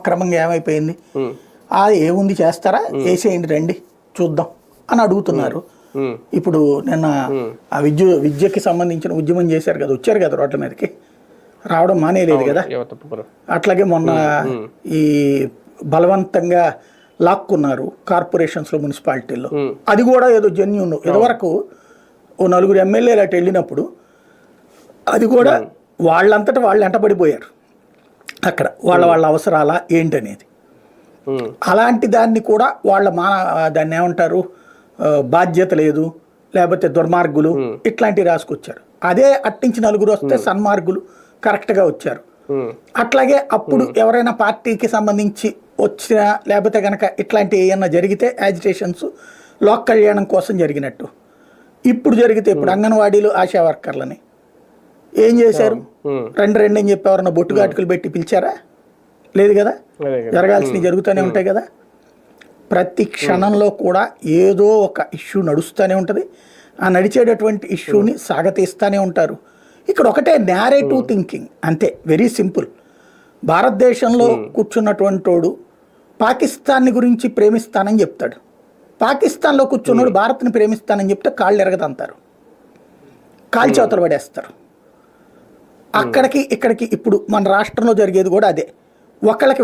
క్రమంగా ఏమైపోయింది, అది ఏముంది చేస్తారా, వేసేయండి రండి చూద్దాం అని అడుగుతున్నారు. ఇప్పుడు నిన్న ఆ విద్యకి సంబంధించిన ఉద్యమం చేశారు కదా, వచ్చారు కదా రోడ్ల మీదకి, రావడం మానేయలేదు కదా. అట్లాగే మొన్న ఈ బలవంతంగా లాక్కున్నారు కార్పొరేషన్స్లో, మున్సిపాలిటీల్లో, అది కూడా ఏదో జెన్యూన్. ఇదివరకు ఓ నలుగురు ఎమ్మెల్యేలు అటు వెళ్ళినప్పుడు అది కూడా వాళ్ళంతటా వాళ్ళు వెంటబడిపోయారు అక్కడ, వాళ్ళ అవసరాలా ఏంటనేది. అలాంటి దాన్ని కూడా దాన్ని ఏమంటారు, బాధ్యత లేదు, లేకపోతే దుర్మార్గులు ఇట్లాంటివి రాసుకొచ్చారు. అదే అట్టించి నలుగురు వస్తే సన్మార్గులు కరెక్ట్గా వచ్చారు. అట్లాగే అప్పుడు ఎవరైనా పార్టీకి సంబంధించి వచ్చినా, లేకపోతే కనుక ఇట్లాంటి ఏమన్నా జరిగితే యాజిటేషన్స్ లోక్ కళ్యాణం కోసం జరిగినట్టు ఇప్పుడు జరిగితే, ఇప్పుడు అంగన్వాడీలు ఆశా వర్కర్లని ఏం చేశారు, రెండు అని చెప్పి ఎవరన్నా బొట్టుగాటుకులు పెట్టి పిలిచారా? లేదు కదా. జరగాల్సినవి జరుగుతూనే ఉంటాయి కదా. ప్రతి క్షణంలో కూడా ఏదో ఒక ఇష్యూ నడుస్తూనే ఉంటుంది. ఆ నడిచేటటువంటి ఇష్యూని సాగతీస్తూనే ఉంటారు. ఇక్కడ ఒకటే నేరేటివ్ థింకింగ్, అంతే, వెరీ సింపుల్. భారతదేశంలో కూర్చున్నటువంటి వాడు పాకిస్తాన్ని గురించి ప్రేమిస్తానని చెప్తాడు, పాకిస్తాన్లో కూర్చున్నాడు భారత్ని ప్రేమిస్తానని చెప్తే కాళ్ళు ఎరగదంటారు, కాల్చేవతలు పడేస్తారు. అక్కడికి ఇక్కడికి ఇప్పుడు మన రాష్ట్రంలో జరిగేది కూడా అదే. ఒకళ్ళకి